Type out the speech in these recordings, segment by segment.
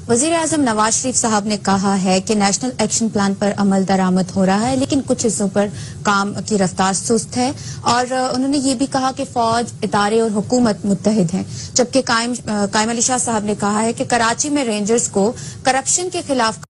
वजीर आजम नवाज शरीफ साहब ने कहा है कि नेशनल एक्शन प्लान पर अमल दरामद हो रहा है, लेकिन कुछ हिस्सों पर काम की रफ्तार सुस्त है। और उन्होंने ये भी कहा कि फौज, इदारे और हुकूमत मुत्तहिद हैं। जबकि कायम अली शाह साहब ने कहा है कि कराची में रेंजर्स को करप्शन के खिलाफ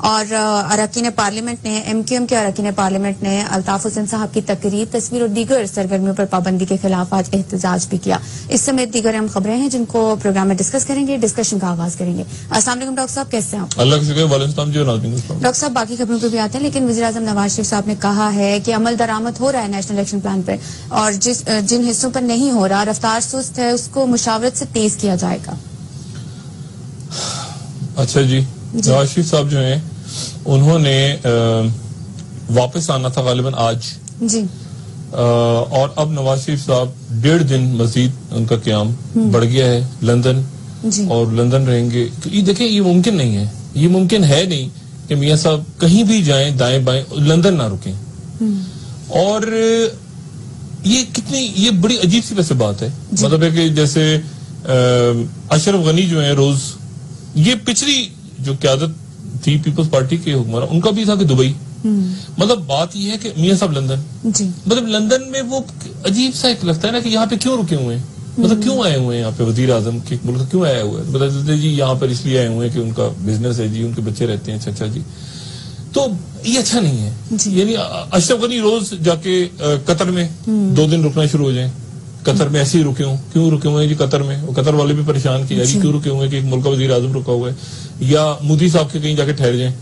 और अरकान पार्लियामेंट ने MQM के अरकान पार्लियामेंट ने अल्ताफ हुसैन साहब की तकरीर, तस्वीर और दीगर सरगर्मियों पर पाबंदी के खिलाफ आज एहतजाज भी किया। इस समेत दीगर अहम खबरें हैं जिनको प्रोग्राम में डिस्कस करेंगे। डिस्कशन का आगाज करेंगे। अस्सलाम वालेकुम डॉक्टर साहब, कैसे हैं आप? अल्लाह का शुक्र। वालेकुम जी। डॉक्टर साहब, बाकी खबरों पर भी आते हैं, लेकिन वज़ीर आज़म नवाज शरीफ साहब ने कहा है कि अमल दरामद हो रहा है नेशनल एक्शन प्लान पर, और जिन हिस्सों पर नहीं हो रहा, रफ्तार सुस्त है, उसको मुशावरत से तेज किया जाएगा। अच्छा जी, नवाज शरीफ साहब जो हैं उन्होंने वापस आना था गालिबन आज जी, और अब नवाज शरीफ साहब 1.5 दिन मजीद उनका क्याम बढ़ गया है लंदन जी। और लंदन रहेंगे। ये देखें, ये मुमकिन नहीं है, ये मुमकिन है नहीं कि मियां साहब कहीं भी जाएं, दाएं बाएं, लंदन ना रुकें। और ये बड़ी अजीब सी वैसे बात है। मतलब है कि जैसे अशरफ गनी जो है रोज, ये पिछली जो क्यादत थी पीपल्स पार्टी के हुक्मरान, उनका भी था कि दुबई। मतलब बात यह है कि मियां साहब लंदन जी। मतलब लंदन में वो अजीब सा एक लगता है ना कि यहाँ पे क्यों रुके हुए हैं, मतलब क्यों आए हुए हैं यहाँ पे, वजीर आजम के मुल्क क्यों आए हुए हैं। बता देते जी यहाँ पर इसलिए आए हुए हैं कि उनका बिजनेस है जी, उनके बच्चे रहते हैं। अच्छा जी, तो ये अच्छा नहीं है। यानी अशरफ गनी रोज जाके कतर में 2 दिन रुकना शुरू हो जाए। कतर में ऐसे ही रुके हों, क्यों रुके हुए हैं जी कतर में? वो कतर वाले भी परेशान किया जी, क्यों रुके हुए हैं कि एक मुल्क का वजीर आजम रुका हुआ है। या मोदी साहब के कहीं जाके ठहर जाएं,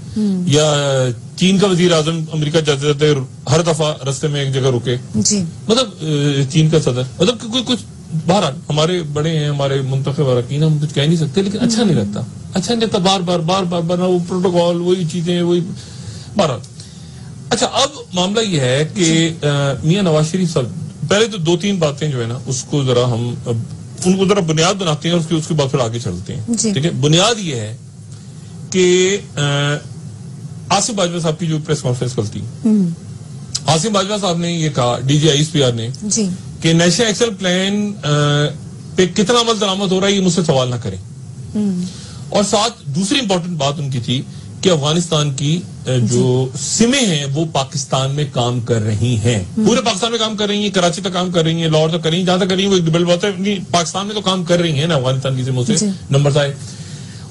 या चीन का वजीर आजम अमेरिका जाते जाते हर दफा रास्ते में एक जगह रुके जी। मतलब चीन का सदर, मतलब कोई कुछ बहरहाल हमारे बड़े हैं, हमारे मुंतखब अरकान, हम कुछ कह नहीं सकते, लेकिन अच्छा नहीं लगता, अच्छा नहीं लगता। बार बार वो प्रोटोकॉल, वही चीजें, वही बहरहाल। अच्छा, अब मामला यह है कि मियां नवाज शरीफ साहब, पहले तो 2-3 बातें जो है ना उसको जरा हम उनको जरा बुनियाद बनाते हैं, उसके बाद फिर आगे चलते हैं। ठीक है, बुनियाद ये है कि आसिम बाजवा साहब की जो प्रेस कॉन्फ्रेंस कल थी, आसिम बाजवा साहब ने ये कहा, DG ISPR ने, कि नेशनल एक्शन प्लान पे कितना अमल दरामद हो रहा है ये मुझसे सवाल ना करें। और साथ दूसरी इंपॉर्टेंट बात उनकी थी कि अफगानिस्तान की जो सिमें हैं वो पाकिस्तान में काम कर रही हैं, पूरे पाकिस्तान में काम कर रही हैं, कराची तक काम कर रही हैं, लाहौर तक कर रही हैं, जहां तक कर रही हैं वो एक डिबेट बात है। पाकिस्तान में तो काम कर रही है ना अफगानिस्तान की सिमों से नंबर आए,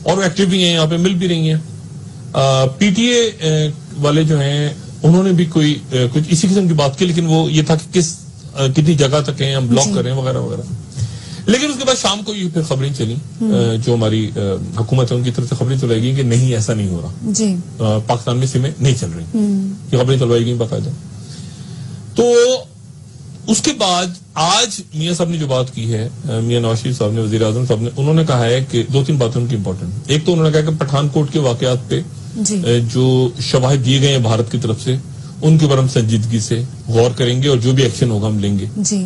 और वो एक्टिव भी हैं, यहाँ पे मिल भी रही हैं। PTA वाले जो हैं उन्होंने भी कुछ इसी किस्म की बात की, लेकिन वो ये था कि कितनी जगह तक हैं, हम ब्लॉक कर रहे हैं वगैरह वगैरह। लेकिन उसके बाद शाम को ये फिर खबरें चली, जो हमारी हुकूमत है उनकी तरफ से खबरें चलाई गई कि नहीं, ऐसा नहीं हो रहा जी। पाकिस्तान में सिमें नहीं चल रही, ये खबरें चलवाई गई बाकायदा। तो उसके बाद आज मियां साहब ने जो बात की है, मियां नवाज शरीफ साहब ने, वजीर आजम साहब ने, उन्होंने कहा है कि 2-3 बातें उनकी इंपॉर्टेंट। एक तो उन्होंने कहा कि पठानकोट के वाकयात पे जो शवाहिद दिए गए हैं भारत की तरफ से, उनके ऊपर हम संजीदगी से गौर करेंगे और जो भी एक्शन होगा हम लेंगे जी।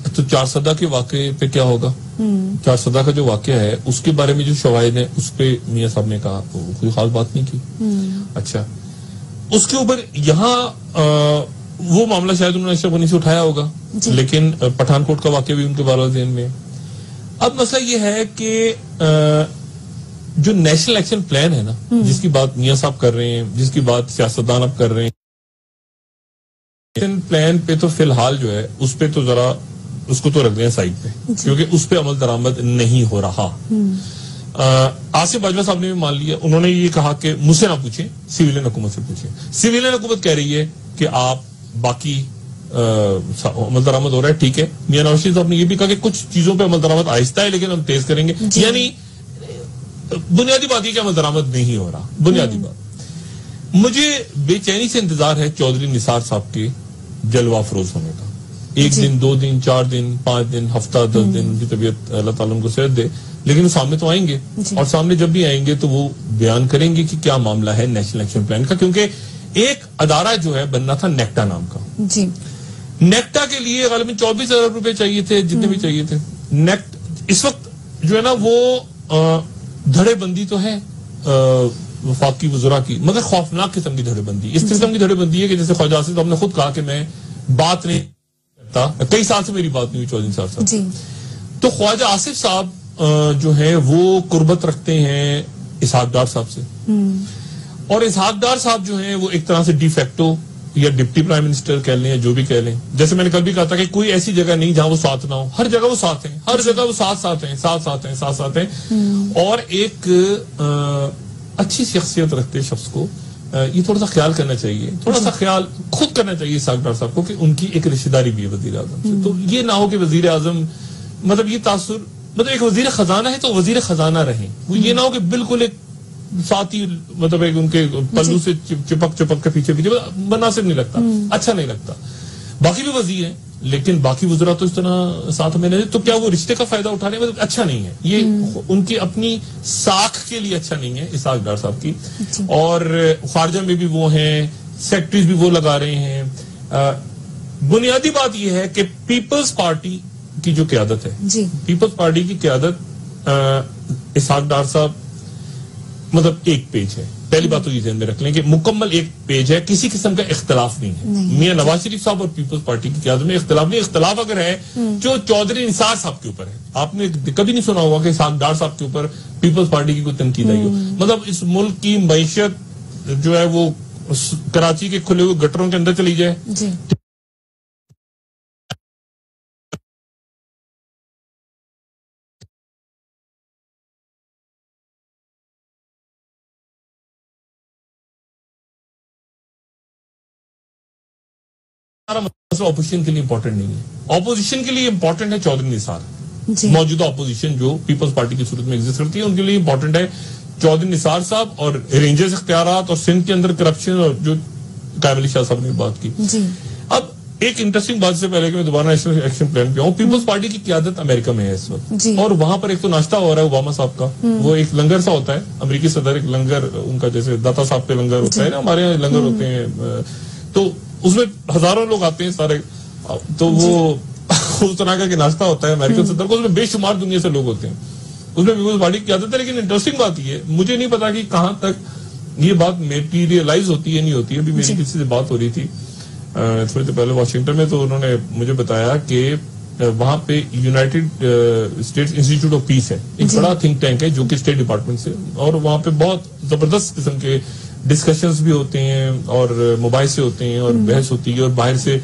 तो 4 सदा के वाक़े पे क्या होगा? 4 सदा का जो वाक़या है उसके बारे में जो शवाहिद है उस पे मियां साहब ने कहा कोई खास बात नहीं की। अच्छा, उसके ऊपर यहाँ वो मामला शायद उन्होंने अशरफ गनी से उठाया होगा, लेकिन पठानकोट का वाक़या भी उनके बारे ज़हन में। अब मसला ये है कि जो नेशनल एक्शन प्लान है ना, जिसकी बात मियां साहब कर रहे हैं, जिसकी बात सियासतदान अब कर रहे हैं, एक्शन प्लान पे तो फिलहाल जो है उस पे तो जरा उसको तो रख दें साइड पे, क्योंकि उस पे अमल दरामद नहीं हो रहा। आसिफ बाजवा साहब ने भी मान लिया, उन्होंने ये कहा कि मुझसे ना पूछें, सिविलियन हुकूमत से पूछें। सिविलियन हुकूमत कह रही है कि आप बाकी अमल दरामद हो रहा है, ठीक है। मियां नवाज शरीफ साहब ने ये भी कहा कि कुछ चीजों पे अमल दरामद आहिस्ता है, लेकिन हम तेज करेंगे। यानी बुनियादी बात ये कि अमल दरामद नहीं हो रहा। बुनियादी बात, मुझे बेचैनी से इंतजार है चौधरी निसार साहब के जलवा अफरोज होने का। 1 दिन, 2 दिन, 4 दिन, 5 दिन, हफ्ता, 10 दिन, उनकी तबीयत अल्लाह ताला उनको सेहत दे, लेकिन वो सामने तो आएंगे, और सामने जब भी आएंगे तो वो बयान करेंगे कि क्या मामला है नेशनल एक्शन प्लान का। क्योंकि एक अदारा जो है बनना था नेक्टा नाम का जी। नेक्टा के लिए गालिबन 24 अरब रुपए चाहिए थे, जितने भी चाहिए थे। नेक्ट इस वक्त जो है ना वो धड़ेबंदी तो है वफाकी वज़रा की, मगर खौफनाक किस्म की धड़ेबंदी। इस किस्म की धड़ेबंदी है कि जैसे ख्वाजा आसिफ साहब ने खुद कहा कि मैं बात नहीं, कई साल से मेरी बात नहीं हुई चौधरी साहब। तो ख्वाजा आसिफ साहब जो है वो कुर्बत रखते हैं इसहाक डार साहब से, और इसहाक डार साहब जो हैं वो एक तरह से डिफेक्टो या डिप्टी प्राइम मिनिस्टर कह लें या जो भी कह लें। जैसे मैंने कल भी कहा था कि कोई ऐसी जगह नहीं जहां वो साथ ना हो, हर जगह वो साथ हैं, हर जगह वो साथ हैं और एक अच्छी शख्सियत रखते शख्स को ये थोड़ा सा ख्याल करना चाहिए, थोड़ा सा ख्याल खुद करना चाहिए इसहाक डार साहब को कि उनकी एक रिश्तेदारी भी है वजीर आजम से। तो ये ना हो कि वजीर आजम मतलब ये तासुर मतलब एक वजीर खजाना है तो वजीर खजाना रहे, वो ये ना हो कि बिल्कुल एक साथ ही मतलब एक उनके पल्लू से चिपक के पीछे मुनासिब नहीं लगता, अच्छा नहीं लगता। बाकी भी वजीर हैं लेकिन बाकी वज़रा तो इस तरह साथ में नहीं, तो क्या वो रिश्ते का फायदा उठाने में अच्छा नहीं है, ये उनकी अपनी साख के लिए अच्छा नहीं है इसहाक डार साहब की। और खारजा में भी वो हैं, सेक्रेटरीज भी वो लगा रहे हैं। बुनियादी बात यह है कि पीपल्स पार्टी की जो क्यादत है, पीपल्स पार्टी की क्यादत इसहाक डार साहब मतलब एक पेज है। पहली बात तो ये ध्यान में रख लें कि मुकम्मल एक पेज है, किसी किस्म का इख्तलाफ नहीं है। मियां नवाज शरीफ साहब और पीपल्स पार्टी की क्यादत में इख्तलाफ नहीं, इख्तलाफ अगर है जो चौधरी निसार साहब के ऊपर है। आपने कभी नहीं सुना होगा कि इसहाक डार साहब के ऊपर पीपल्स पार्टी की कोई तनकीद आई हो। मतलब इस मुल्क की मईशत जो है वो कराची के खुले हुए गटरों के अंदर चली जाए, ऑपोजिशन के लिए इंपॉर्टेंट नहीं है। ऑपोजिशन के लिए इंपॉर्टेंट है चौधरी निसार, मौजूदा ऑपोजिशन जो पीपल्स पार्टी की सूरत में एग्जिस्ट करती है उनके लिए इंपॉर्टेंट है चौधरी निसार साहब और रेंजर्स इख्तियारात और सिंध के अंदर करप्शन और जो कायम अली शाह साहब ने बात की। अब एक इंटरेस्टिंग बात से पहले कि मैं दोबारा नेशनल एक्शन प्लान पे आऊं, पीपल्स पार्टी की क्यादत अमेरिका में है इस वक्त और वहां पर एक तो नाश्ता हो रहा है ओबामा साहब का, वो एक लंगर सा होता है, अमेरिकी सदर एक लंगर उनका जैसे दाता साहब के लंगर होता है ना, हमारे यहाँ लंगर होते हैं, तो उसमें हजारों लोग आते हैं सारे, तो वो उस तरह का नाश्ता होता है अमेरिकन सदर को, उसमें बेशुमार दुनिया से लोग होते हैं, उसमें पीपल्स पार्टी की आदत है। लेकिन इंटरेस्टिंग बात ये है, मुझे नहीं पता कि कहां तक ये बात मेटीरियलाइज होती है नहीं होती है। अभी मेरी किसी से बात हो रही थी थोड़ी देर पहले वाशिंगटन में, तो उन्होंने मुझे बताया कि वहां पे United states institute of peace है, एक बड़ा थिंक टैंक है जो कि स्टेट डिपार्टमेंट से, और वहां पे बहुत जबरदस्त किस्म के डिस्कशंस भी होते हैं और मोबाइल से होते हैं और बहस होती है और बाहर से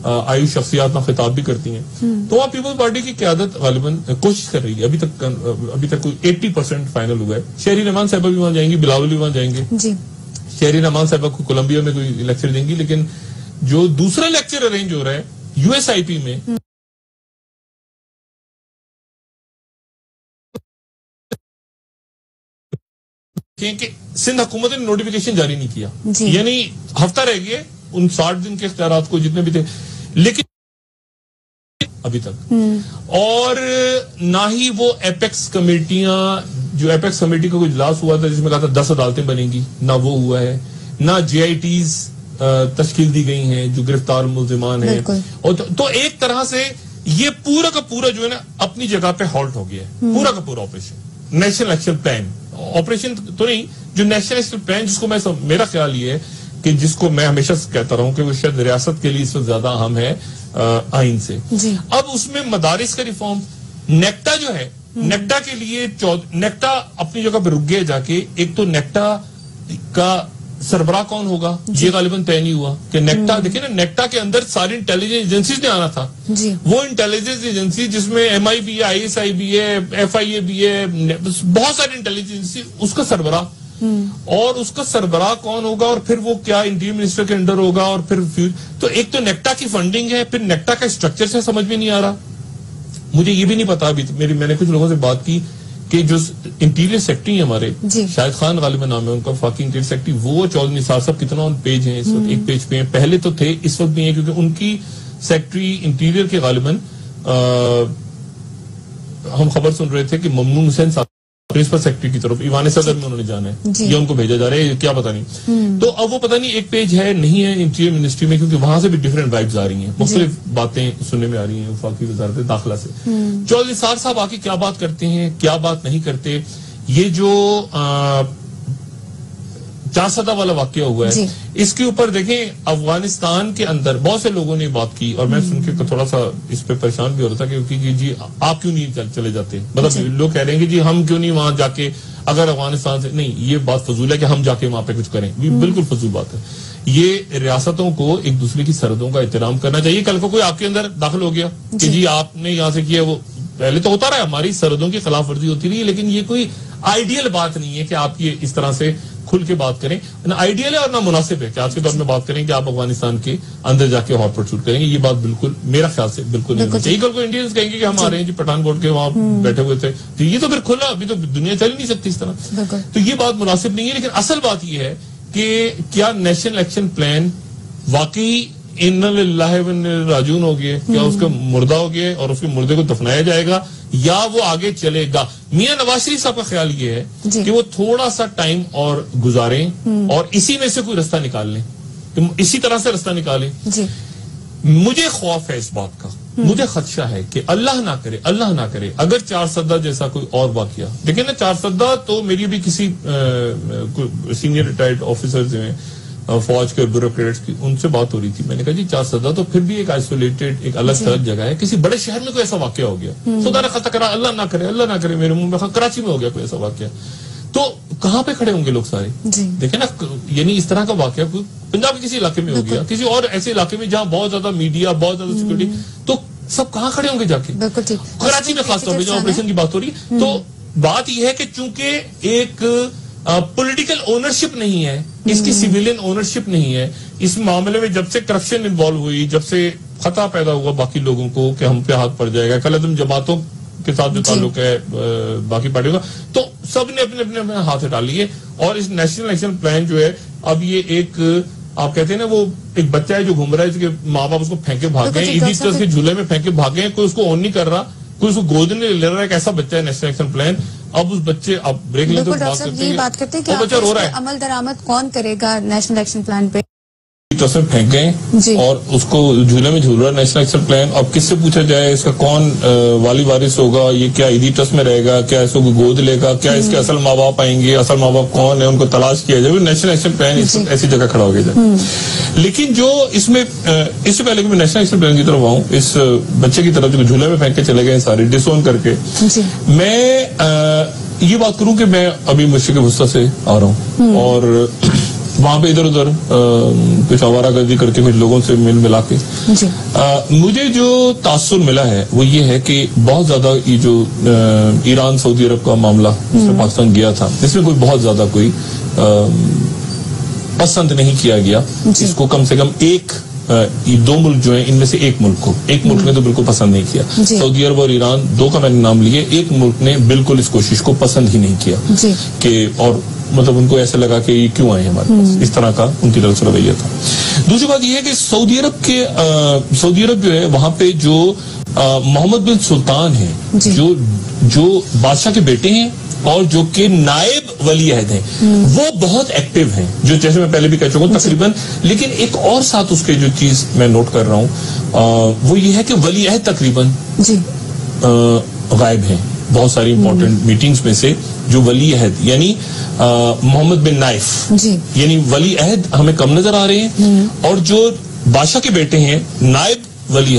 आयु शख्सियात ना खिताब भी करती हैं। तो वहाँ पीपल्स पार्टी की क्यादत गालिबन कोशिश कर रही है, अभी तक कोई 80% फाइनल हुआ है। शहरी रहमान साहबा भी वहां जाएंगी, बिलावल भी वहां जाएंगे। शहरी रहमान साहबा को कोलंबिया में कोई लेक्चर देंगी, लेकिन जो दूसरा लेक्चर अरेंज हो रहा है यूएसआईपी में कि सिंध हुकूमत ने नोटिफिकेशन जारी नहीं किया, यानी हफ्ता रह गया उन 60 दिन के इख्तियारात को जितने भी थे, लेकिन अभी तक और ना ही वो एपेक्स कमेटियां, जो एपेक्स कमेटी का कोई इजलास हुआ था जिसमें कहा था 10 अदालतें बनेंगी, ना वो हुआ है, ना JITs तश्कील दी गई हैं जो गिरफ्तार मुल्जिमान है। और तो एक तरह से ये पूरा का पूरा जो है ना अपनी जगह पे हॉल्ट हो गया है, पूरा का पूरा operation national action plan, operation तो नहीं, जो नेशनल एक्शन प्लान जिसको मैं मेरा ख्याल ये है कि जिसको मैं हमेशा कहता रहा हूं कि वो शायद रियासत के लिए इस वक्त ज्यादा अहम है आइन से। अब उसमें मदारिस का रिफॉर्म, नेक्टा जो है, नेक्टा के लिए नेक्टा अपनी जगह पे रुक गया जाके, एक तो नेक्टा का सरबराह कौन होगा ये गालिबन तय नहीं हुआ कि नेक्टा, देखिए ना नेक्टा के अंदर सारी इंटेलिजेंस एजेंसीज ने आना था, वो इंटेलिजेंस एजेंसी जिसमें MI भी है, ISI भी है, FIA भी है, बहुत सारी इंटेलिजेंस, उसका सरबराह, और उसका सरबराह कौन होगा और फिर वो क्या इंटीरियर मिनिस्टर के अंडर होगा, और फिर तो एक तो नेक्टा की फंडिंग है, फिर नेक्टा का स्ट्रक्चर से समझ में नहीं आ रहा। मुझे ये भी नहीं पता, अभी मैंने कुछ लोगों से बात की कि जो इंटीरियर सेक्रेटरी है हमारे, शाहिद खान गालिबन नाम है उनका, फाकी इंटीरियर सेक्रेटरी, वो चौधरी निसार साहब कितना ऑन पेज है इस वक्त, एक पेज पे है, पहले तो थे इस वक्त भी है, क्योंकि उनकी सेक्रेटरी इंटीरियर के गालिबन हम खबर सुन रहे थे कि ममनून हुसैन साहब प्रिंसिपल सेक्रेटरी की तरफ ईवान सदर में उन्होंने जाना है, ये उनको भेजा जा रहा है, क्या पता नहीं। तो अब वो पता नहीं एक पेज है नहीं है इंटीरियर मिनिस्ट्री में, क्योंकि वहां से भी डिफरेंट वाइब्स आ रही हैं, मुख्तलिफ बातें सुनने में आ रही हैं वफाकी वजारत दाखिला से। चौधरी निसार साहब आके क्या बात करते हैं, क्या बात नहीं करते, ये जो 4 वाला वाकया हुआ है, इसके ऊपर देखें अफगानिस्तान के अंदर बहुत से लोगों ने बात की और मैं सुन के थोड़ा सा इस पे परेशान भी हो रहा था क्योंकि जी आप क्यों नहीं चले जाते, मतलब लोग कह रहे हैं कि जी हम क्यों नहीं वहां जाके, अगर अफगानिस्तान से नहीं, ये बात फजूल है कि हम जाके वहां पे कुछ करें, बिल्कुल फजूल बात है। ये रियासतों को एक दूसरे की सरहदों का एहतराम करना चाहिए। कल को कोई आपके अंदर दाखिल हो गया कि जी आपने यहाँ से किया, वो पहले तो होता रहा, हमारी सरहदों की खिलाफ वर्जी होती रही है, लेकिन ये कोई आइडियल बात नहीं है कि आप ये इस तरह से खुल के बात करें, ना आइडियल है और ना मुनासिब है कि आज के दौर में बात करें कि आप अफगानिस्तान के अंदर जाके हॉट परसूट करेंगे। ये बात बिल्कुल मेरा ख्याल से बिल्कुल नहीं चाहिए। कल को इंडियंस कहेंगे कि हम आ रहे हैं जी पठानकोट के वहां बैठे हुए थे, तो ये तो फिर खुला, अभी तो दुनिया चल नहीं सकती इस तरह, तो ये बात मुनासिब नहीं है। लेकिन असल बात यह है कि क्या नेशनल एक्शन प्लान वाकई इन्ना लिल्लाहि व इन्ना इलैहि राजिऊन हो गया, क्या उसका मुर्दा हो गया और उसके मुर्दे को दफनाया जाएगा या वो आगे चलेगा? मियां नवाज शरीफ साहब का ख्याल ये है कि वो थोड़ा सा टाइम और गुजारें और इसी में से कोई रास्ता निकाल लें, तो इसी तरह से रास्ता निकालें। मुझे खौफ है इस बात का, मुझे खदशा है कि अल्लाह ना करे अगर 4 सद्दा जैसा कोई और वाकया, देखिए ना 4 सद्दा तो मेरी भी किसी सीनियर रिटायर्ड ऑफिसर्स हैं फौज के ब्यूरोक्रेट्स की, उनसे बात हो रही थी, मैंने कहा जी 4 सद्दा तो फिर भी एक आइसोलेटेड एक अलग थलग जगह है, किसी बड़े शहर में कोई ऐसा वाकया हो गया, खुदा ने खता करा, अल्लाह ना करे मेरे मुंह में, कराची में हो गया कोई ऐसा वाकया, तो कहाँ पे खड़े होंगे लोग सारे? देखे ना, यानी इस तरह का वाकया पंजाब के किसी इलाके में हो गया, किसी और ऐसे इलाके में जहाँ बहुत ज्यादा मीडिया, बहुत ज्यादा सिक्योरिटी, तो सब कहाँ खड़े होंगे जाके? कराची में खासतौर पर जो ऑपरेशन की बात हो रही, तो बात यह है कि चूंकि एक पॉलिटिकल ओनरशिप नहीं है, इसकी सिविलियन ओनरशिप नहीं है, इस मामले में जब से करप्शन इन्वॉल्व हुई, जब से खतरा पैदा हुआ बाकी लोगों को कि हम पे हाथ पड़ जाएगा, कल तुम जमातों के साथ जो ताल्लुक है बाकी पार्टियों का, तो सब ने अपने हाथ हटा लिए। और इस नेशनल एक्शन प्लान जो है, अब ये एक आप कहते हैं ना, वो एक बच्चा है जो घूम रहा है, जिसके माँ बाप उसको फेंके भाग गए, इसी तरह के झूले में फेंके भागे, कोई उसको ऑन नहीं कर रहा, कोई उसको गोद नहीं ले रहा है, एक ऐसा बच्चा है नेशनल एक्शन प्लान। अब उस बच्चे, अब ब्रेक लेते हैं, बात करते हैं कि बच्चा रो रहा है, अमल दरामद कौन करेगा नेशनल एक्शन प्लान पे? उसमें फेंक गए और उसको झूले में झूल रहा है नेशनल एक्शन प्लान। अब किससे पूछा जाए इसका कौन वाली वारिस होगा, ये क्या ईदी ट्रस्ट में रहेगा, क्या इसको गोद लेगा, क्या इसके असल माँ बाप आएंगे, असल माँ बाप कौन है, उनको तलाश किया जाए, नेशनल एक्शन प्लान ऐसी जगह खड़ा हो गया। लेकिन जो इसमें इससे पहले कि मैं नेशनल एक्शन प्लान की तरफ आऊँ, इस बच्चे की तरफ जो झूले में फेंक के चले गए सारे डिसोन करके, मैं ये बात करूं कि मैं अभी मुश्किल वस्ता से आ रहा हूँ और वहां पे इधर उधर कुछ आवारागर्दी करके कुछ लोगों से मिला के मुझे जो तासुर मिला है वो ये है कि बहुत ज्यादा ये जो ईरान सऊदी अरब का मामला जिसमें पाकिस्तान गया था, इसमें कोई बहुत ज्यादा कोई पसंद नहीं किया गया इसको। कम से कम ये 2 मुल्क जो हैं, इनमें से एक मुल्क ने तो बिल्कुल पसंद नहीं किया। सऊदी अरब और ईरान 2 का मैंने नाम लिए, एक मुल्क ने बिल्कुल इस कोशिश को पसंद ही नहीं किया कि, और मतलब उनको ऐसा लगा कि ये क्यों आए हमारे पास, इस तरह का उनकी तरफ से रवैया था। दूसरी बात यह है कि सऊदी अरब जो है वहां पे जो मोहम्मद बिन सुल्तान है, जो बादशाह के बेटे हैं और जो कि नायब वली अहद हैं, वो बहुत एक्टिव हैं, जो जैसे मैं पहले भी कह चुका हूं तकरीबन। लेकिन एक और साथ उसके जो चीज मैं नोट कर रहा हूं वो ये है कि वली अहद तकरीबन गायब हैं बहुत सारी इंपॉर्टेंट मीटिंग्स में से। जो वली अहद यानी मोहम्मद बिन नाइफ, यानी वली अहद हमें कम नजर आ रहे हैं, और जो बादशाह के बेटे हैं नायब वली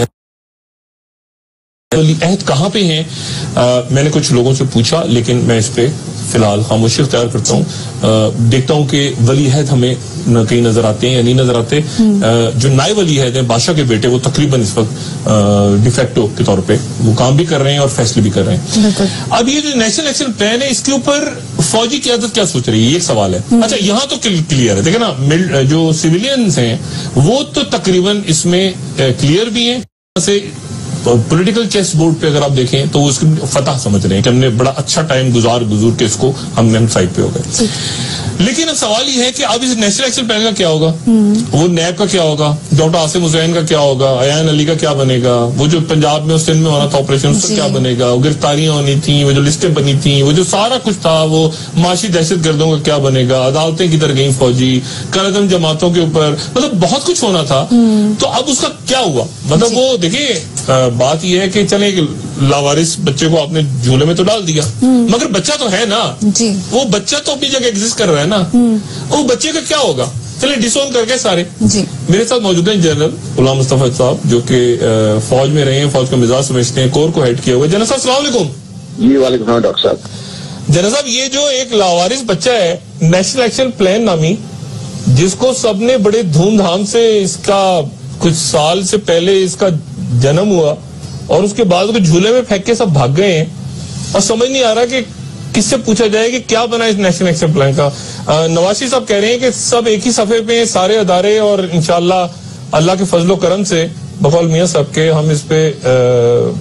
अहद कहाँ पे हैं? मैंने कुछ लोगों से पूछा, लेकिन मैं इस पे फिलहाल खामोशी इख्तियार करता हूँ। देखता हूँ कि वली अहद हमें न कहीं नजर आते हैं या नहीं नजर आते। जो नायब वली अहद हैं बादशाह के बेटे, वो तकरीबन इस वक्त डिफेक्टो के तौर पे वो काम भी कर रहे हैं और फैसले भी कर रहे हैं। अब ये जो नेशनल एक्शन प्लान है, इसके ऊपर फौजी क़यादत क्या सोच रही है, ये एक सवाल है। अच्छा, यहाँ तो क्लियर है, देखिए ना, जो सिविलियंस हैं वो तो तकरीबन इसमें क्लियर भी हैं। पॉलिटिकल चेस बोर्ड पे अगर आप देखें तो वो इसकी फतह समझ रहे हैं कि हमने बड़ा अच्छा टाइम गुजर के इसको हम साइड पे हो गए। लेकिन अब सवाल ये है कि अब इस नेशनल एक्शन प्लान का क्या होगा, वो नैब का क्या होगा, डॉक्टर आसिम हुसैन का क्या होगा, अयान अली का क्या बनेगा, वो जो पंजाब में उस दिन में होना था ऑपरेशन, उसका क्या बनेगा, वो गिरफ्तारियां होनी थी, वो जो लिस्टें बनी थी, वो जो सारा कुछ था, वो माशी दहशतगर्दों का क्या बनेगा, अदालतें किधर गई फौजी, कलदम जमातों के ऊपर, मतलब बहुत कुछ होना था। तो अब उसका क्या हुआ? मतलब वो देखिए बात यह है कि चले लावारिस बच्चे को आपने झूले में तो डाल दिया, मगर बच्चा तो है ना जी, वो बच्चा तो अपनी जगह एग्जिस्ट कर रहा है ना, वो बच्चे का क्या होगा? चलिए डिसोन करके सारे जी। मेरे साथ मौजूद हैं जनरल गुलाम मुस्तफा साहब, जो कि फौज में रहे हैं, फौज का मिजाज समझते हैं, कोर को हेड किया हुआ। जनरल साहब अस्सलाम वालेकुम। जी वालेकुम सलाम डॉक्टर साहब। जनरल साहब, ये जो एक लावारिस बच्चा है, नेशनल एक्शन प्लान नामी, जिसको सबने बड़े धूमधाम से, इसका कुछ साल से पहले इसका जन्म हुआ और उसके बाद उसको झूले में फेंक के सब भाग गए हैं, और समझ नहीं आ रहा कि किससे पूछा जाए कि क्या बना इस नेशनल एक्शन प्लान का। नवाशी साहब कह रहे हैं कि सब एक ही सफे पे सारे अदारे, और इंशाल्लाह अल्लाह के फजलो करम से बकौल मियां साहब के हम इस पे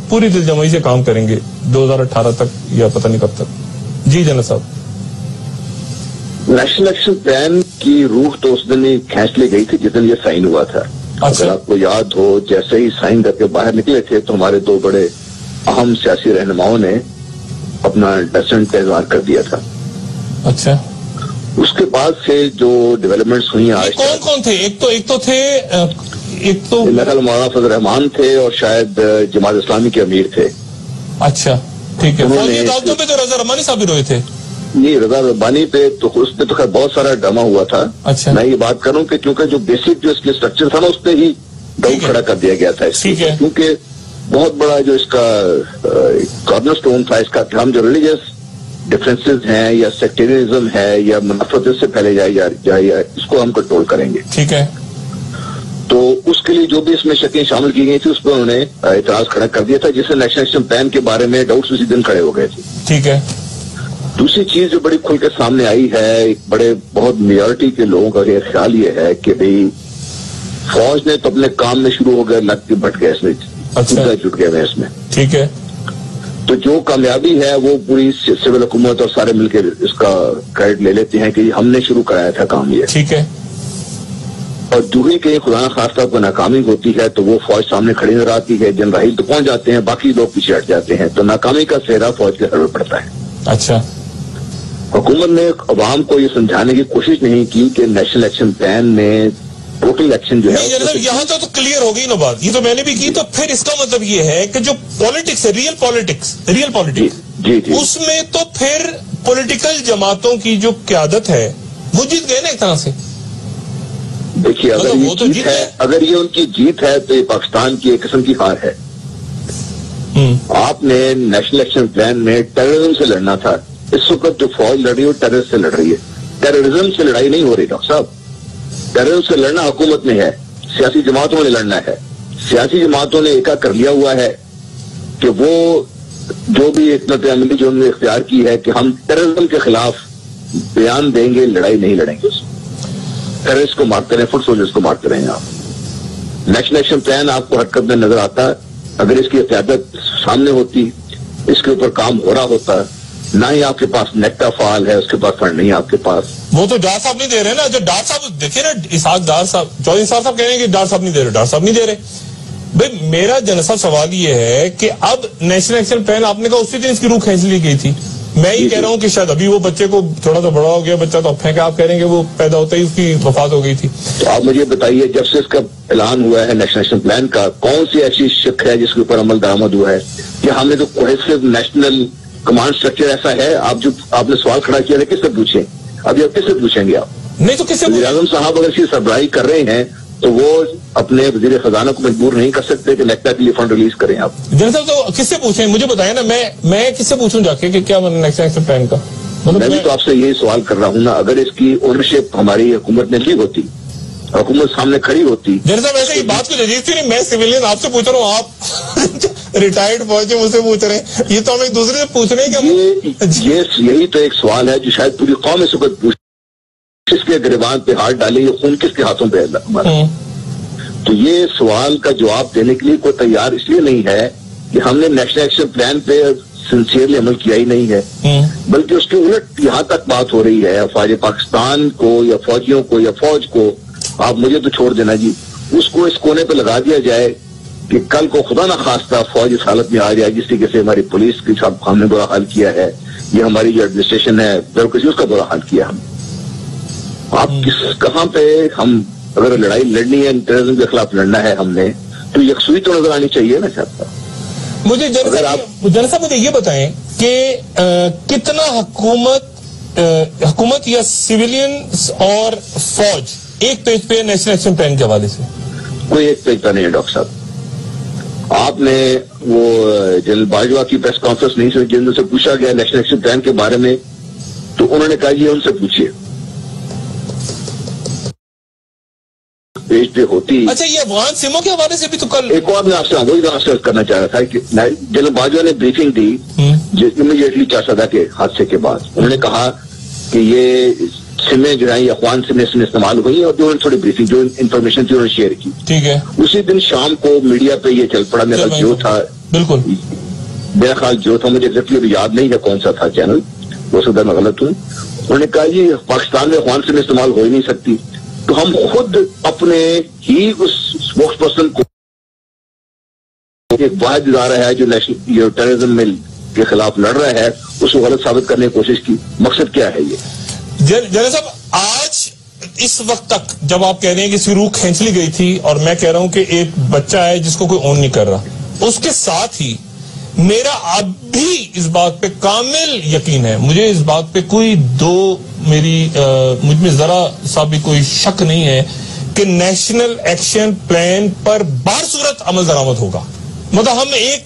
पूरी दिलजमाई से काम करेंगे 2018 तक या पता नहीं कब तक। जी जनरल साहब। नेशनल एक्शन प्लान की रूह तो उस दिन ही खींच ली गई थी जिस दिन ये साइन हुआ था। अगर आपको याद हो, जैसे ही साइन करके बाहर निकले थे तो हमारे दो बड़े अहम सियासी रहनुमाओं ने अपना डिसेंट इजहार कर दिया था। अच्छा, उसके बाद से जो डेवलपमेंट्स हुई आज, कौन कौन थे? एक तो मौलाना फजल रहमान थे और शायद जमात इस्लामी के अमीर थे। अच्छा ठीक है। फौजी पे तो रजा रहमानी साहब भी रोए थे। नहीं, रजा रब्बानी पे तो उसपे तो खैर बहुत सारा ड्रामा हुआ था। अच्छा। मैं ये बात करूं कि क्योंकि जो बेसिक जो इसके स्ट्रक्चर था ना, उस पर ही डाउट खड़ा कर दिया गया था इसको, क्योंकि बहुत बड़ा जो इसका कॉर्नर स्टोन था इसका, हम जो रिलीजियस डिफरेंसेस हैं या सेक्टेरियनिज्म है या मुनाफरत से फैले जाए इसको हम कंट्रोल करेंगे। ठीक है। तो उसके लिए जो भी इसमें शक्लें शामिल की गई थी उस पर उन्होंने इतराज खड़ा कर दिया था, जिससे नेशनल एक्शन प्लान के बारे में डाउट्स उसी दिन खड़े हो गए थे। ठीक है। दूसरी चीज जो बड़ी खुल के सामने आई है, एक बड़े बहुत मेजॉरिटी के लोगों का ये ख्याल ये है कि भाई फौज ने तो अपने काम में शुरू हो गए, लग के भट गए इसमें, जुट गए इसमें। ठीक है। तो जो कामयाबी है वो पूरी सिविल हुकूमत और सारे मिलकर इसका क्रेडिट ले लेते हैं कि हमने शुरू कराया था काम ये। ठीक है। और जो ही कहीं खुदा खास्ता को नाकामी होती है तो वो फौज सामने खड़ी नजर आती है, जनरल तो पहुंच जाते हैं, बाकी लोग पीछे हट जाते हैं, तो नाकामी का सेहरा फौज के सर पर पड़ता है। अच्छा। हुकूमत ने अवाम को ये समझाने की कोशिश नहीं की कि नेशनल एक्शन प्लान में टोटल एक्शन जो है, यहाँ तो क्लियर हो गई ना बात, ये तो मैंने भी की। तो फिर इसका मतलब ये है कि जो पॉलिटिक्स है, रियल पॉलिटिक्स जी, उसमें तो फिर पॉलिटिकल जमातों की जो क्यादत है वो जीत गए ना एक तरह से। देखिए, अगर ये तो जीत है, अगर ये उनकी जीत है तो ये पाकिस्तान की एक किस्म की हार है। आपने नेशनल एक्शन प्लान में टेररिज्म से लड़ना था। इस वक्त जो फौज लड़ रही है वो टेररिस्ट से लड़ रही है, टेररिज्म से लड़ाई नहीं हो रही डॉक्टर साहब। टेररिज्म से लड़ना हुकूमत में है, सियासी जमातों ने लड़ना है। सियासी जमातों ने एका कर लिया हुआ है कि वो जो भी हिकमत अमली जो उन्होंने इख्तियार की है कि हम टेररिज्म के खिलाफ बयान देंगे, लड़ाई नहीं लड़ेंगे। टेररिस्ट को मारते रहे, फुट सोल्जर्स को मारते रहे आप। नेशनल एक्शन प्लान आपको हरकत में नजर आता है। अगर इसकी क़यादत सामने होती, इसके ऊपर काम हो रहा होता, ना ही आपके पास नेक्टा फाल है, उसके पास फंड नहीं है आपके पास। वो तो डार साहब नहीं दे रहे ना, जो डार साहब देखिए ना, इसाक डार साहब, चौधरी साहब कह रहे हैं कि डार साहब नहीं दे रहे, डार साहब नहीं दे रहे। भाई मेरा जनरल सवाल ये है कि अब नेशनल एक्शन प्लान आपने कहा उसी दिन इसकी रूह खींच ली गई थी। मैं ये कह रहा हूँ कि शायद अभी वो बच्चे को थोड़ा सा बड़ा हो गया बच्चा, तो अब फेंका, आप कह रहे हैं कि वो पैदा होता ही उसकी वफात हो गई थी। तो आप मुझे बताइए, जब से इसका ऐलान हुआ है नेशनल एक्शन प्लान का, कौन सी ऐसी शिक है जिसके ऊपर अमल दरामद हुआ है कि हमने तो कोहेसिव नेशनल कमांड स्ट्रक्चर ऐसा है? आप जो आपने सवाल खड़ा किया था, किससे पूछे? अभी आप किससे पूछेंगे? आप नहीं तो किससे? वज़ीर आज़म साहब अगर इसकी सरबराही कर रहे हैं तो वो अपने वज़ीर खजाना को मजबूर नहीं कर सकते कि नेक्टा के लिए फंड रिलीज करें। आप जनरल साहब तो किससे पूछें, मुझे बताएं ना, मैं किससे पूछूं जाके कि क्या नेशनल एक्शन प्लान का मतलब? मैं भी तो आपसे यही सवाल कर रहा हूँ ना, अगर इसकी ओनरशिप हमारी हुकूमत ने ली होती, हुकूमत सामने खड़ी होती। जनरल साहब ऐसे ही बात को अजीज थी नहीं, मैं सिविलियन आपसे पूछ रहा हूँ, आप रिटायर्ड फौजी मुझसे पूछ रहे हैं, ये तो हम एक दूसरे से पूछ रहे हैं कि यही तो एक सवाल है जो शायद पूरी कौम इस वक्त पूछ, किसके गिरबान पे हाथ डाले, ये खून किसके हाथों पे है? तो ये सवाल का जवाब देने के लिए कोई तैयार इसलिए नहीं है कि हमने नेशनल एक्शन प्लान पे सिंसियरली अमल किया ही नहीं है, बल्कि उसके उलट यहाँ तक बात हो रही है अफवाज पाकिस्तान को या फौजियों को या फौज को, आप मुझे तो छोड़ देना जी, उसको इस कोने पे लगा दिया जाए कि कल को खुदा ना खास्ता फौज इस हालत में आ जाए जिस तरीके से हमारी पुलिस की हमने बुरा हाल किया है, या हमारी जो एडमिनिस्ट्रेशन है ब्यूरोक्रेसी उसका बुरा हाल किया हम। आप कहाँ पे हम अगर लड़ाई लड़नी है, टेररिज्म के खिलाफ लड़ना है हमने, तो यकसुई तो नजर आनी चाहिए ना साहब। मुझे जनरल साहब मुझे ये बताएं कि कितना हुकूमत या सिविलियंस और फौज एक पेज पे नेशनल एक्शन प्लान के हवाले से? कोई एक पेज पर नहीं है डॉक्टर साहब। आपने वो जनरल बाजवा की प्रेस कॉन्फ्रेंस नहीं सुनी जिनसे पूछा गया नेशनल एक्शन प्लान के बारे में, तो उन्होंने कहा ये उनसे पूछिए, पेज पे होती। अच्छा, ये अफगान सिमों के हवाले से भी तो कल एक और मैं आपसे वही आंसर करना चाह रहा था कि जनरल बाजवा ने ब्रीफिंग दी इमीडिएटली चारसदा के हादसे के बाद। उन्होंने कहा कि ये सिमें जो है अफगान सिमें इसमें इस्तेमाल हुई और जो थोड़ी ब्रीफिंग जो इन्फॉर्मेशन थी उन्होंने शेयर की। ठीक है। उसी दिन शाम को मीडिया पे ये चल पड़ा। मेरा जो था, बिल्कुल मेरा ख्याल जो था, मुझे एग्जैक्टली याद नहीं है कौन सा था चैनल, हो सकता है मैं गलत हूँ। उन्होंने कहा जी पाकिस्तान में अफगान सिमें इस्तेमाल हो ही नहीं सकती, तो हम खुद अपने ही उस स्पोक्स पर्सन को एक वाहिद इदारा है जो नेशनल टेररिज्म मिल के खिलाफ लड़ रहा है, उसको गलत साबित करने की कोशिश की। मकसद क्या है ये? जनरल साहब, आज इस वक्त तक जब आप कह रहे हैं कि इसकी रूह खींच ली गई थी और मैं कह रहा हूं कि एक बच्चा है जिसको कोई ओन नहीं कर रहा, उसके साथ ही मेरा अब भी इस बात पे कामिल यकीन है, मुझे इस बात पे कोई मुझ में जरा सा भी कोई शक नहीं है कि नेशनल एक्शन प्लान पर बार सूरत अमल दरामद होगा। मतलब हम एक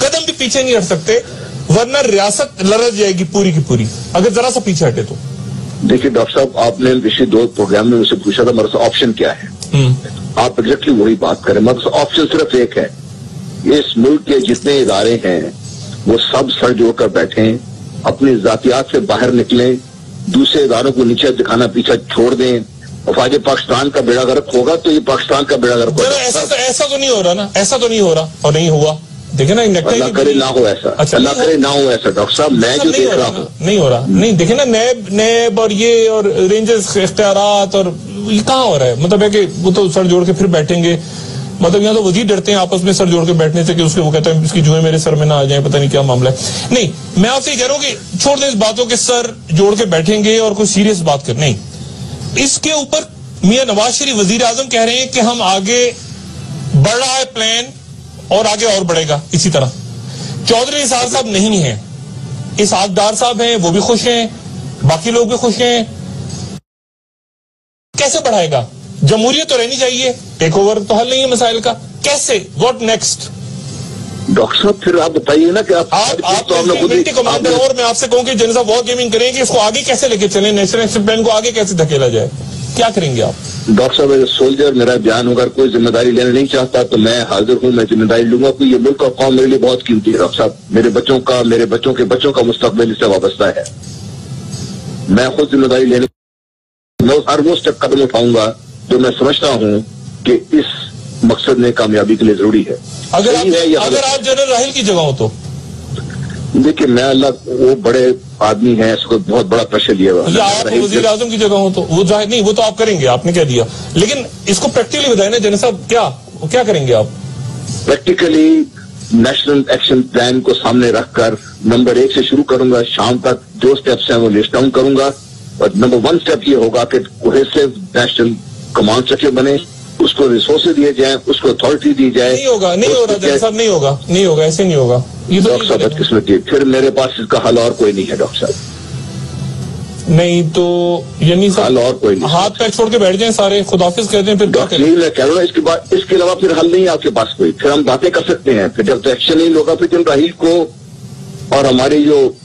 कदम भी पीछे नहीं हट सकते, वरना रियासत लरज जाएगी पूरी की पूरी अगर जरा सा पीछे हटे तो। देखिए डॉक्टर साहब, आपने पिछले 2 प्रोग्राम में मुझसे पूछा था मेरे से ऑप्शन क्या है। आप एग्जैक्टली वही बात करें। मतलब ऑप्शन सिर्फ एक है, इस मुल्क के जितने इदारे हैं वो सब सर जोड़कर बैठे, अपनी जातियात से बाहर निकलें, दूसरे इदारों को नीचे दिखाना पीछा छोड़ दें। अफवाज पाकिस्तान का बेड़ा गर्क होगा तो ये पाकिस्तान का बेड़ा गर्क होगा। ऐसा तो नहीं हो रहा ना, ऐसा तो नहीं हो रहा और नहीं हुआ। देखे ना, अल्लाह करे ना हो ऐसा। अच्छा, अल्लाह करे ना हो ऐसा। डॉक्टर साहब, मैं जो देख रहा हूँ नहीं हो रहा। नहीं देखे ना, नैब और ये और रेंजर्स इख्तियारात और ये कहाँ हो रहा है? मतलब है कि वो तो सर जोड़ के फिर बैठेंगे। मतलब यहाँ तो वजीर डरते हैं आपस में सर जोड़ के बैठने से कि उसके वो कहते हैं इसकी जुएं मेरे सर में ना आ जाए, पता नहीं क्या मामला है। नहीं, मैं आपसे कह रहा हूँ कि छोड़ दें इस बातों के सर जोड़ के बैठेंगे और कोई सीरियस बात कर नहीं। इसके ऊपर मियां नवाज शरीफ वजीर आजम कह रहे हैं कि हम आगे बढ़ रहा है प्लान और आगे और बढ़ेगा इसी तरह। चौधरी निसार साहब नहीं है, इसहाकडार साहब हैं, वो भी खुश हैं, बाकी लोग भी खुश हैं। कैसे बढ़ाएगा? जमहूरियत तो रहनी चाहिए, टेक ओवर तो हल नहीं है मसाइल का। कैसे? What next? डॉक्टर साहब फिर आप बताइए ना कि आप मिलिट्री कमांडर और मैं आपसे कहूँ कि जनरल साहब वॉर गेमिंग करेंगे, इसको आगे कैसे लेके चले, नेशनल एक्शन प्लान को आगे कैसे धकेला जाए, क्या करेंगे आप? डॉक्टर साहब, एज सोल्जर मेरा बयान होगा, कोई जिम्मेदारी लेना नहीं चाहता तो मैं हाजिर हूँ, मैं जिम्मेदारी लूंगा। कोई ये मुल्क और कौम मेरे लिए बहुत कीमती है डॉक्टर साहब। मेरे बच्चों का, मेरे बच्चों के बच्चों का मुस्तकबिल इससे वाबस्ता है। मैं खुद जिम्मेदारी लेने, मैं हर वो स्टेप कदम उठाऊंगा जो मैं समझता हूँ कि इस मकसद में कामयाबी के लिए जरूरी है। अगर आप जनरल राहिल की जगह हो तो? देखिए, मैं अल्लाह वो बड़े आदमी हैं, इसको बहुत बड़ा प्रेशर लिया हुआ। आप वजीर आजम की जगह हो तो वो जाहिर नहीं, वो तो आप करेंगे, आपने कह दिया, लेकिन इसको प्रैक्टिकली बताए ना जनरल साहब, क्या करेंगे आप प्रैक्टिकली? नेशनल एक्शन प्लान को सामने रखकर नंबर 1 से शुरू करूंगा, शाम तक जो स्टेप्स हैं वो लिस्ट डाउन करूंगा और नंबर 1 स्टेप ये होगा कि कोहेसिव नेशनल कमांड स्ट्रक्चर बने, उसको रिसोर्सेज दिए जाए, उसको अथॉरिटी दी जाए। नहीं होगा, नहीं हो रहा जनरल साहब, नहीं होगा, ऐसे नहीं होगा। ये तो डॉक्टर साहब बदकिस्मती, फिर मेरे पास इसका हल और कोई नहीं है डॉक्टर साहब। नहीं तो यानी हल और कोई नहीं, हाथ पैर छोड़ के बैठ जाएं सारे, खुदाफिज कहते हैं, फिर डॉक्टर नहीं, मैं कह रहा हूँ इसके बाद, इसके अलावा फिर हल नहीं है आपके पास कोई। फिर हम बातें कर सकते हैं, फिर जब तक एक्शन नहीं होगा फिर जनरल राहिल को और हमारी जो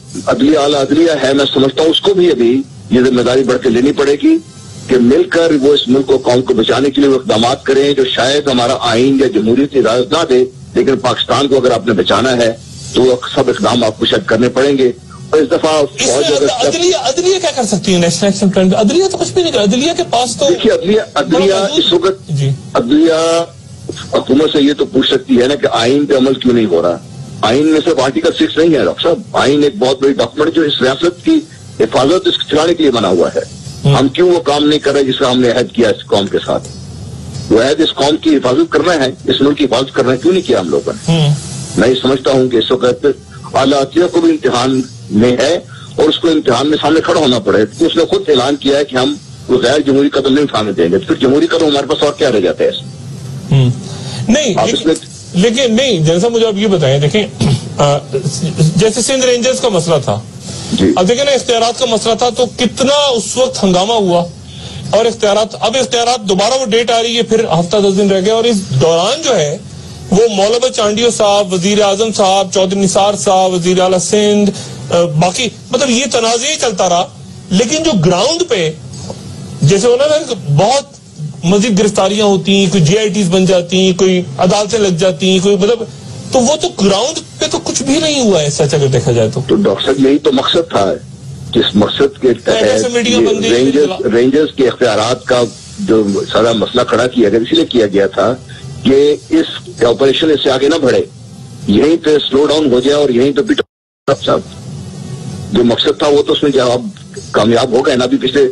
आला अदलिया है, मैं समझता हूँ उसको भी अभी ये जिम्मेदारी बढ़ के लेनी पड़ेगी कि मिलकर वो इस मुल्क को, कौम को बचाने के लिए वो इक़दाम करें जो शायद हमारा आइन या जमहूरियत इजाजत ना दे, लेकिन पाकिस्तान को अगर आपने बचाना है तो सब इक़दाम आपको शायद करने पड़ेंगे। और इस दफा अदलिया क्या कर सकती है नेशनल एक्शन प्लान पे? अदलिया तो कुछ भी नहीं कर, अदलिया के पास तो देखिए, अदलिया इस वक्त अदलिया हुकूमत से ये तो पूछ सकती है ना कि आइन पे अमल क्यों नहीं हो रहा। आइन में सिर्फ आर्टिकल 6 नहीं है डॉक्टर साहब, आइन एक बहुत बड़ी डॉक्यूमेंट जो इस रियासत की हिफाजत इसको चलाने के लिए बना हुआ है। हम क्यों वो काम नहीं कर रहे जिसका हमने अहद किया इस कौम के साथ? वो अहद इस कौम की हिफाजत करना है, इस मुल्क की हिफाजत करना है, क्यों नहीं किया हम लोगों ने? मैं ये समझता हूँ कि इस वक्त आला अतिया को भी इम्तिहान में है और उसको इम्तिहान में सामने खड़ा होना पड़े। तो उसने खुद ऐलान किया है कि हम वो गैर जमहूरी कदम नहीं उठाने देंगे। फिर जमहूरी कदम हमारे पास और क्या रह जाता है इसमें? नहीं, आप इसमें लेकिन नहीं, जैसा मुझे आप ये बताएं, देखें जैसे सिंध रेंजर्स का मसला था, अब देखें ना, इख्तियारात का मसला था, तो कितना उस वक्त हंगामा हुआ, और इख्तियारात, अब इख्तियारात दोबारा वो डेट आ रही है, फिर हफ्ता 10 दिन रह गया, और इस दौरान जो है वो मौलाना चांडियो साहब, वजीर आजम साहब, चौधरी निसार साहब, वजीर आला सिंध, बाकी मतलब ये तनाज़े ही चलता रहा। लेकिन जो ग्राउंड पे जैसे होना ना, बहुत मजीद गिरफ्तारियां होती, कोई GITs बन जाती, कोई अदालतें लग जाती, कोई मतलब, तो वो तो ग्राउंड पे तो कुछ भी नहीं हुआ है सच अगर देखा जाए तो डॉक्टर साहब यही तो मकसद था, जिस मकसद के तहत रेंजर्स के इख्तियारात का जो सारा मसला खड़ा किया गया, इसलिए किया गया था कि इस ऑपरेशन इससे आगे ना बढ़े, यहीं पे स्लो डाउन हो जाए और यहीं पे साहब जो मकसद था वो तो उसमें जवाब कामयाब हो गए ना। अभी पिछले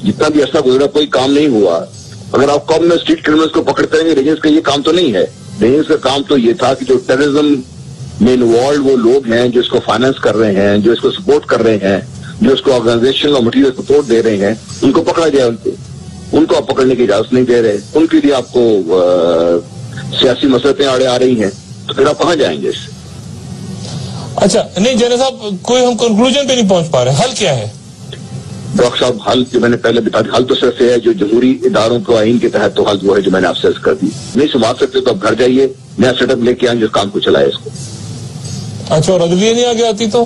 जितना भी अर्सा गुजरा कोई काम नहीं हुआ। अगर आप कम में स्ट्रीट क्रिमिनल्स को पकड़ते रहेंगे, रेंजर्स का ये काम तो नहीं है। रेंजर्स का काम तो ये था कि जो टेररिज्म में इन्वॉल्व वो लोग हैं, जो इसको फाइनेंस कर रहे हैं, जो इसको सपोर्ट कर रहे हैं, जो इसको ऑर्गेनाइजेशन और मटीरियल सपोर्ट दे रहे हैं, उनको पकड़ा जाए। उनको आप पकड़ने की इजाजत नहीं दे रहे, उनके लिए आपको सियासी मसलतें आड़े आ रही हैं, तो फिर आप कहाँ जाएंगे इससे? अच्छा नहीं जनरल साहब, कोई हम कंक्लूजन पे नहीं पहुंच पा रहे, हल क्या है? डॉक्टर साहब हल जो मैंने पहले बता दिया, हल तो सिर्फ है जो जमहूरी इदारों को आइन के तहत तो हल वो है जो मैंने आपसे अर्ज कर दी। नहीं संभाल सकते तो आप घर जाइए, नया सेटअप लेके आए, जो काम को चलाए इसको। अच्छा, और अदलिया नहीं आगे आती तो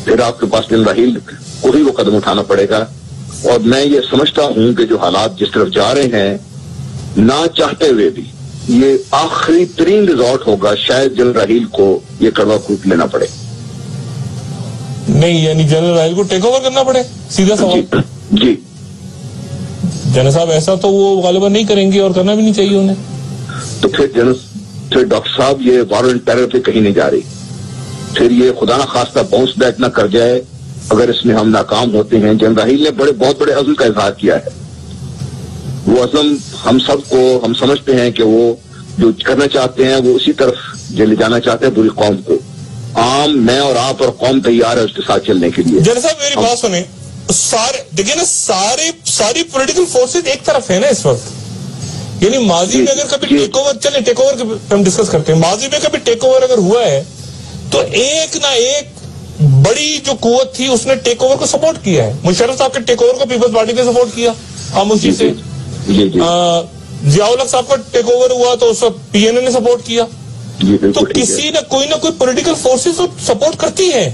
फिर आपके पास जनरल राहील को ही वो कदम उठाना पड़ेगा। और मैं ये समझता हूं कि जो हालात जिस तरफ जा रहे हैं, ना चाहते हुए भी ये आखिरी तरीन रिजॉर्ट होगा, शायद जनरल राहील को ये कड़वा कूट लेना पड़े। नहीं यानी जनरल राहील को टेक ओवर करना पड़े, सीधा सवाल। जी जनरल साहब ऐसा तो वो गालिबा नहीं करेंगे और करना भी नहीं चाहिए उन्हें। तो फिर डॉक्टर साहब ये वार एंड टेरर पे कहीं नहीं जा रही। फिर ये खुदा ना खास्ता बाउंस बैक ना कर जाए अगर इसमें हम नाकाम होते हैं। जनरल राहील ने बहुत बड़े अज़्म का इजहार किया है। वो अज़्म हम सबको, हम समझते हैं कि वो जो करना चाहते हैं वो उसी तरफ ले जाना चाहते हैं पूरी कौम को। आम मैं और आप और कौम तैयार है उसके साथ चलने के लिए। जनरल साहब मेरी बात सुने, सारे देखिए ना, सारी पॉलिटिकल फोर्सेज एक तरफ है ना इस वक्त। यानी माजी में अगर कभी टेक ओवर, चले टेक ओवर हम डिस्कस करते हैं, माजी में कभी टेक ओवर अगर हुआ है तो एक ना एक बड़ी जो कुव्वत थी उसने टेक ओवर को सपोर्ट किया है। मुशर्रफ साहब के टेक ओवर को पीपल्स पार्टी ने सपोर्ट किया खामोशी से। जियाउल हक साहब का टेक ओवर हुआ तो उसको PNA ने सपोर्ट किया। तो किसी ना कोई पॉलिटिकल फोर्सेस तो सपोर्ट करती है।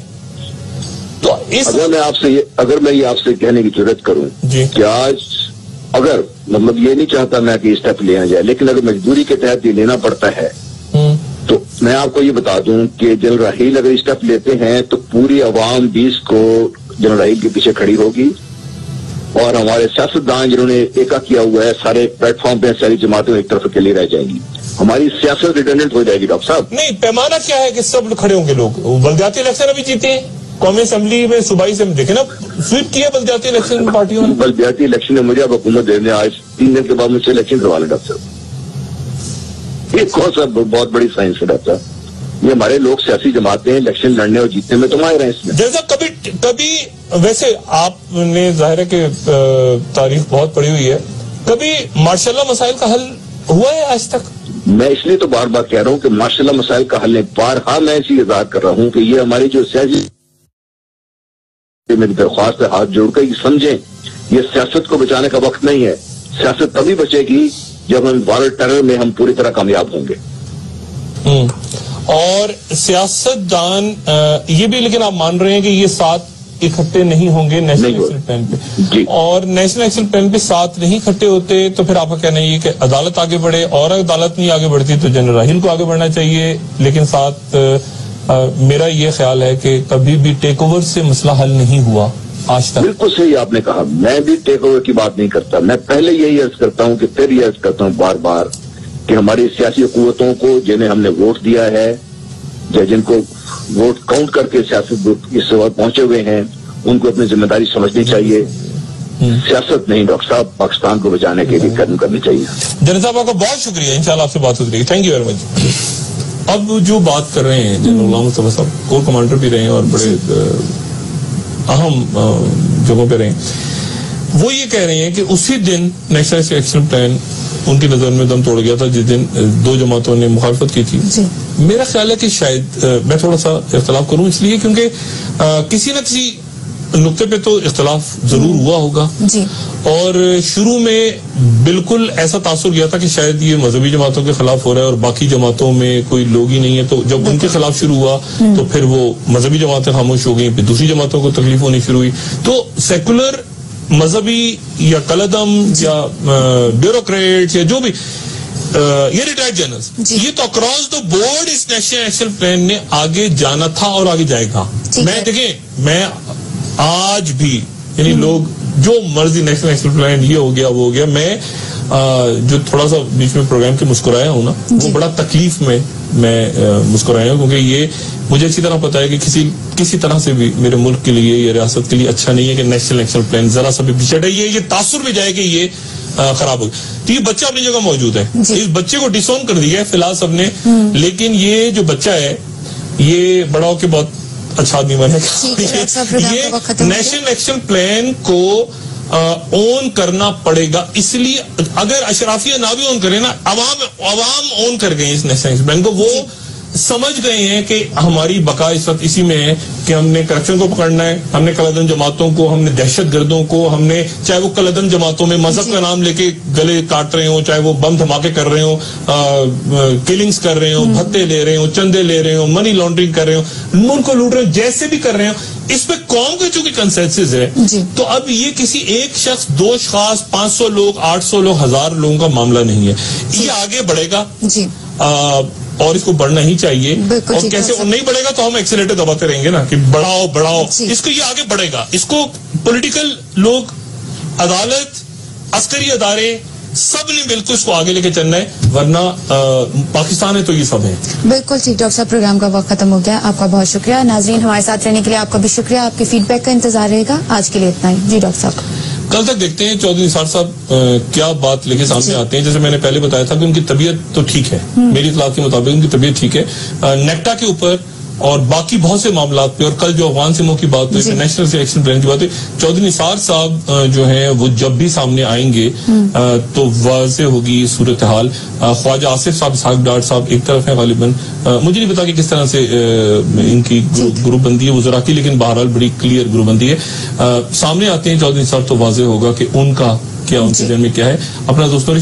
तो इस अगर मैं ये आपसे कहने की जरूरत करूं कि आज अगर मतलब ये नहीं चाहता मैं कि स्टेप लिया जाए, लेकिन अगर मजबूरी के तहत ये लेना पड़ता है तो मैं आपको ये बता दूं कि जनरल राहील अगर स्टेप लेते हैं तो पूरी अवाम 20 को जनरल राहील के पीछे खड़ी होगी। और हमारे सियासतदान जिन्होंने एका किया हुआ है सारे प्लेटफॉर्म पे, सारी जमातें एक तरफ अकेली रह जाएंगी। हमारी सियासत रिडंडेंट हो जाएगी। डॉक्टर साहब नहीं, पैमाना क्या है कि सब खड़े होंगे लोग। बलदियाती इलेक्शन अभी जीते, कौमी असेंबली में सूबाई से देखे ना स्वीप किया बलदियाती इलेक्शन पार्टियों ने। बलदियाती इलेक्शन में मुझे अब हुकूमत देने आज 3 दिन के बाद मुझसे इलेक्शन करवा लें। डॉक्टर साहब ये कौन सा बहुत बड़ी साइंस है डॉक्टर साहब? ये हमारे लोग सियासी जमातें इलेक्शन लड़ने और जीतने में तो माहिर हैं इसमें। जैसा कभी वैसे आपने जाहिर है कि तारीख बहुत पड़ी हुई है, कभी मार्शल मसाइल का हल हुआ है आज तक? मैं इसलिए तो बार बार कह रहा हूँ कि मार्शल मसाइल का हल बारहा मैं इसी इज़हार कर रहा हूँ कि ये हमारी जो सियासी, मेरी दरख्वास्त है हाथ जोड़कर ये समझें, ये सियासत को बचाने का वक्त नहीं है। सियासत तभी बचेगी जब हम वार टेरर में हम पूरी तरह कामयाब होंगे। और सियासतदान ये भी, लेकिन आप मान रहे हैं कि ये 7 इकट्ठे नहीं होंगे नेशनल एक्शन प्लान पे, और नेशनल एक्शन प्लान पे 7 नहीं इकट्ठे होते तो फिर आपका कहना ये कि अदालत आगे बढ़े, और अदालत नहीं आगे बढ़ती तो जनरल राहील को आगे बढ़ना चाहिए। लेकिन साथ मेरा ये ख्याल है कि कभी भी टेक ओवर से मसला हल नहीं हुआ आज तक। बिल्कुल सही आपने कहा, मैं भी टेक ओवर की बात नहीं करता। मैं पहले यही अर्ज करता हूँ कि फिर ये अर्ज करता हूँ बार बार कि हमारी सियासी कुव्वतों को जिन्हें हमने वोट दिया है, या जिनको वोट काउंट करके सियासत इस वक्त पहुंचे हुए हैं, उनको अपनी जिम्मेदारी समझनी चाहिए। सियासत नहीं डॉक्टर साहब, पाकिस्तान को बचाने के लिए कदम करने चाहिए। जनरल साहब आपका बहुत शुक्रिया, इंशाल्लाह आपसे बात होती रहेगी। Thank you very much. अब जो बात कर रहे हैं जनरल गुलाम मुस्तफा साहब, कोर कमांडर भी रहे हैं और बड़े अहम जगहों पे रहे, वो ये कह रहे हैं कि उसी दिन नेशनल एक्शन प्लान उनकी नजर में दम तोड़ गया था जिस दिन दो जमातों ने मुखालफत की थी। मेरा ख्याल है कि शायद मैं थोड़ा सा इख्तलाफ करूं इसलिए क्योंकि किसी न किसी नुक्ते पे तो इख्तलाफ जरूर हुआ होगा जी। और शुरू में बिल्कुल ऐसा तासुर गया था कि शायद ये मजहबी जमातों के खिलाफ हो रहा है और बाकी जमातों में कोई लोग ही नहीं है, तो जब उनके खिलाफ शुरू हुआ तो फिर वो मजहबी जमातें खामोश हो गई, फिर दूसरी जमातों को तकलीफ होनी शुरू हुई। तो सेकुलर मजहबी या कलदम या ब्यूरोक्रेट्स या जो भी ये रिटायर्ड जनरल्स, ये तो अक्रॉस द बोर्ड इस नेशनल एक्शन प्लान ने आगे जाना था और आगे जाएगा। मैं देखें, मैं आज भी यानी लोग जो मर्जी नेशनल एक्शन प्लान ये हो गया वो हो गया, मैं जो थोड़ा सा बीच में प्रोग्राम के मुस्कुराया हूं ना, वो बड़ा तकलीफ में मैं मुस्कुराया हूं क्योंकि ये मुझे अच्छी तरह पता है कि किसी तरह से भी मेरे मुल्क के लिए या रियासत के लिए अच्छा नहीं है कि नेशनल एक्शन प्लान जरा सा भी पीछे हटे, ये तासुर भी जाए कि ये खराब हो गया। तो ये बच्चा अपनी जगह मौजूद है, इस बच्चे को डिसोन कर दिया है फिलहाल सबने, लेकिन ये जो बच्चा है ये बड़ा होकर बहुत अच्छा आदमी बनेगा। ये नेशनल एक्शन प्लान को ओन करना पड़ेगा, इसलिए अगर अशराफिया ना भी ओन करे ना, अवाम ओन कर गए इस नेशनल एक्शन प्लान को, वो समझ गए हैं कि हमारी बका इस वक्त इसी में है कि हमने करप्शन को पकड़ना है, हमने कलदन जमातों को, हमने दहशतगर्दों को, हमने चाहे वो कलदन जमातों में मजहब का नाम लेके गले काट रहे हो, चाहे वो बम धमाके कर रहे हो, किलिंग्स कर रहे हो, भत्ते ले रहे हो, चंदे ले रहे हो, मनी लॉन्ड्रिंग कर रहे हो, मुल्क को लूट रहे हो, जैसे भी कर रहे हो, इस पे कौम का चूंकि कंसेंसस है, तो अब ये किसी एक शख्स, दो खास 500 लोग, 800 लोग, 1000 लोगों का मामला नहीं है, ये आगे बढ़ेगा और इसको बढ़ना ही चाहिए। और कैसे और नहीं बढ़ेगा तो हम एक्सीलेटर दबाते रहेंगे ना कि बढ़ाओ बढ़ाओ, इसको ये आगे बढ़ेगा। इसको पॉलिटिकल लोग, अदालत, अस्करी अदारे, सब ने बिल्कुल इसको आगे लेके चलना है, वरना पाकिस्तान है तो ये सब है। बिल्कुल ठीक। डॉक्टर साहब, प्रोग्राम का वक्त खत्म हो गया, आपका बहुत शुक्रिया। नाजरीन, हमारे साथ रहने के लिए आपका भी शुक्रिया, आपके फीडबैक का इंतजार रहेगा। आज के लिए इतना ही। जी डॉक्टर साहब, कल तक देखते हैं चौधरी निसार साहब क्या बात लेके सामने आते हैं। जैसे मैंने पहले बताया था कि उनकी तबीयत तो ठीक है, मेरी इत्तलात के मुताबिक उनकी तबीयत ठीक है, नेक्टा के ऊपर और बाकी बहुत से मामलात पे, और कल जो अफगान सिमों की बात हुई, नेशनल एक्शन प्लान की बात हुई, चौधरी निसार साहब जो हैं वो जब भी सामने आएंगे तो वाज़ेह होगी सूरत हाल। ख्वाजा आसिफ साहब, इसहाक डार साहब एक तरफ है गालिबन, मुझे नहीं पता कि किस तरह से इनकी ग्रुप बंदी है वज़रा की, लेकिन बहरहाल बड़ी क्लियर ग्रुप बंदी है। सामने आते हैं चौधरी निसार तो वाज़ेह होगा कि उनका क्या, उनके जहन में क्या है। अपना दोस्तों